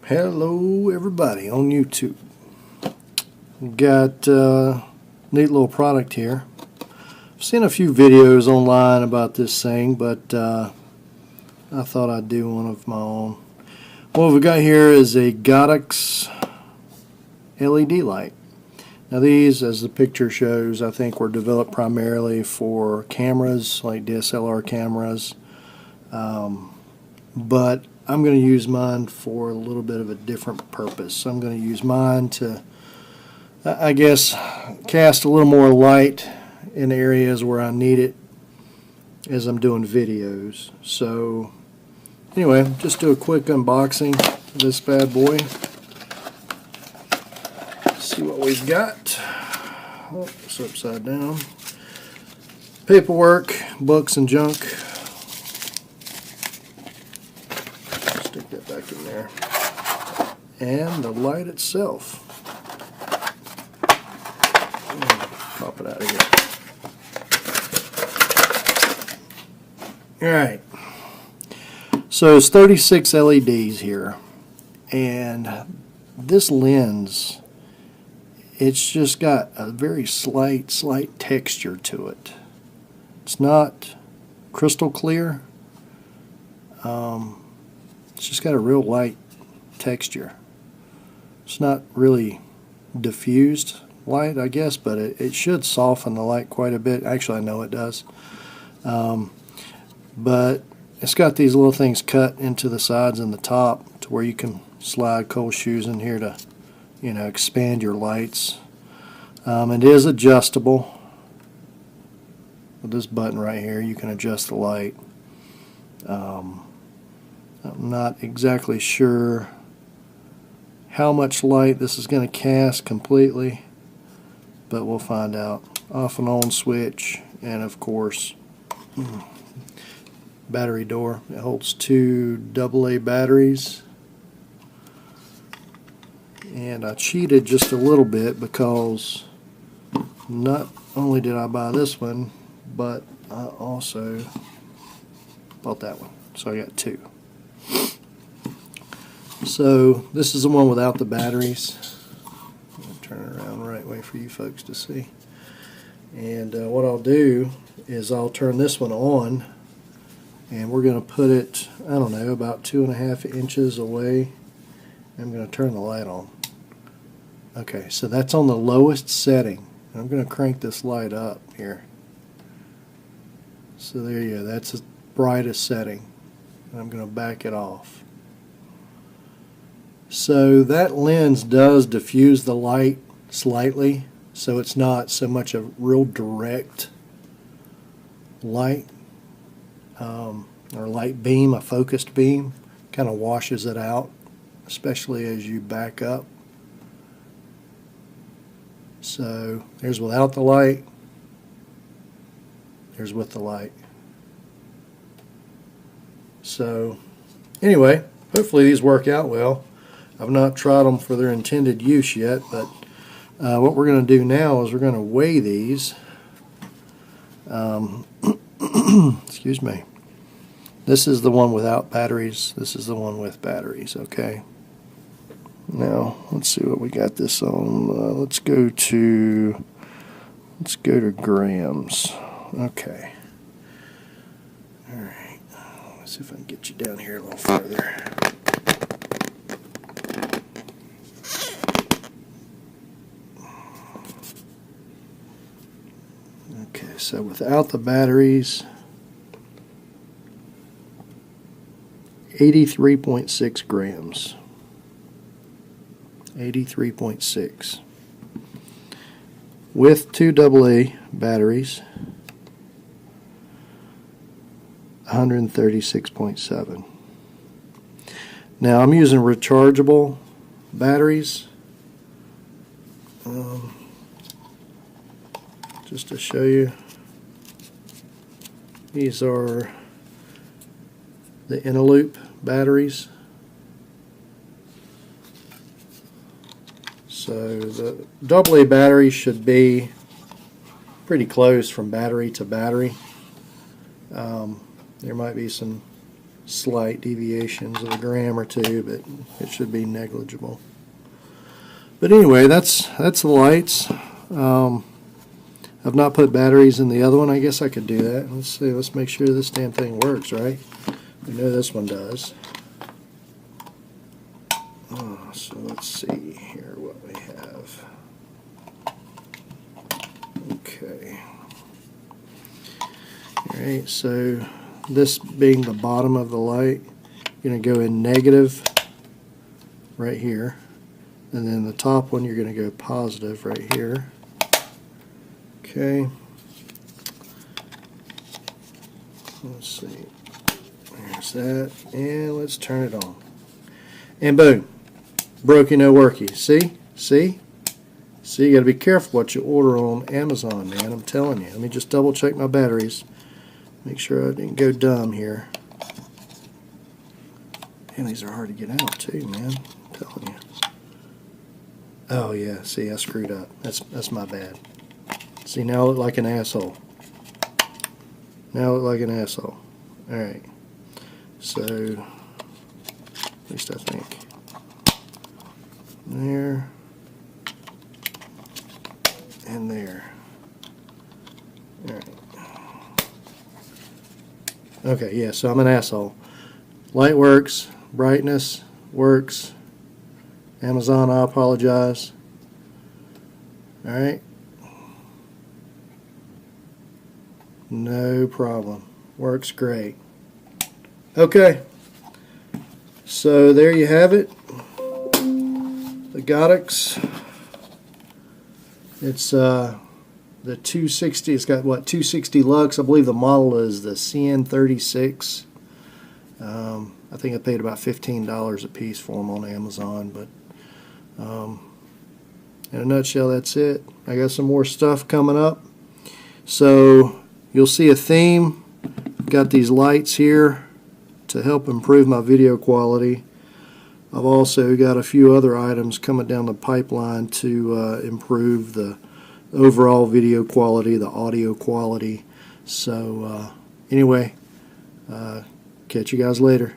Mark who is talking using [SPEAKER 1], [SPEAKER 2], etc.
[SPEAKER 1] Hello everybody on YouTube. Got a neat little product here. I've seen a few videos online about this thing, but I thought I'd do one of my own. What we've got here is a Godox LED light. Now these, as the picture shows, I think were developed primarily for cameras, like DSLR cameras, but I'm going to use mine for a little bit of a different purpose. I'm going to use mine to, I guess, cast a little more light in areas where I need it as I'm doing videos. So anyway, just do a quick unboxing of this bad boy. See what we've got. Oh, it's upside down. Paperwork, books and junk. Stick that back in there. And the light itself. Pop it out of here. Alright. So it's 36 LEDs here. And this lens, it's just got a very slight texture to it. It's not crystal clear. It's just got a real light texture. It's not really diffused light, I guess, but it should soften the light quite a bit. Actually, I know it does. But it's got these little things cut into the sides and the top to where you can slide cold shoes in here to, you know, expand your lights. It is adjustable. With this button right here, you can adjust the light. I'm not exactly sure how much light this is going to cast completely, but we'll find out. Off and on switch, and of course, battery door. It holds 2 AA batteries. And I cheated just a little bit because not only did I buy this one, but I also bought that one. So I got 2. So this is the one without the batteries. I'm going to turn it around the right way for you folks to see. And what I'll do is I'll turn this one on, and we're going to put it, I don't know, about 2.5 inches away. I'm going to turn the light on. Okay, so that's on the lowest setting. I'm going to crank this light up here. So there you go, that's the brightest setting. And I'm going to back it off. So that lens does diffuse the light slightly, so it's not so much a real direct light or light beam, a focused beam. Kind of washes it out, especially as you back up. So there's without the light, there's with the light. So anyway, hopefully these work out well. I've not tried them for their intended use yet, but what we're going to do now is we're going to weigh these. Excuse me. This is the one without batteries. This is the one with batteries, okay? Now, let's see what we got this on. Let's go to grams. Okay. All right. Let's see if I can get you down here a little further. Okay, so without the batteries, 83.6 grams. 83.6. With 2 AA batteries, 136.7. Now I'm using rechargeable batteries. Just to show you, these are the Loop batteries. So the AA battery should be pretty close from battery to battery. There might be some slight deviations of a gram or two, but it should be negligible. But anyway, that's the lights. I've not put batteries in the other one. I guess I could do that. Let's see. Let's make sure this damn thing works, right? We know this one does. So let's see here what we have. Okay. Alright, so this being the bottom of the light, you're going to go in negative right here. And then the top one, you're going to go positive right here. Okay. Let's see. There's that. And let's turn it on. And boom. Brokey, no worky. See? See? See, you got to be careful what you order on Amazon, man. I'm telling you. Let me just double check my batteries. Make sure I didn't go dumb here. And these are hard to get out too, man. I'm telling you. Oh yeah, see, I screwed up. That's my bad. See, now I look like an asshole. Now I look like an asshole. Alright. So, at least I think. There. And there. Alright. Okay, yeah, so I'm an asshole. Light works. Brightness works. Amazon, I apologize. Alright. No problem. Works great. Okay. So there you have it. The Godox. It's the 260. It's got what, 260 lux. I believe the model is the CN36. I think I paid about $15 a piece for them on Amazon, but in a nutshell, that's it. I got some more stuff coming up. So you'll see a theme. Got these lights here to help improve my video quality. I've also got a few other items coming down the pipeline to improve the overall video quality, the audio quality. So anyway, catch you guys later.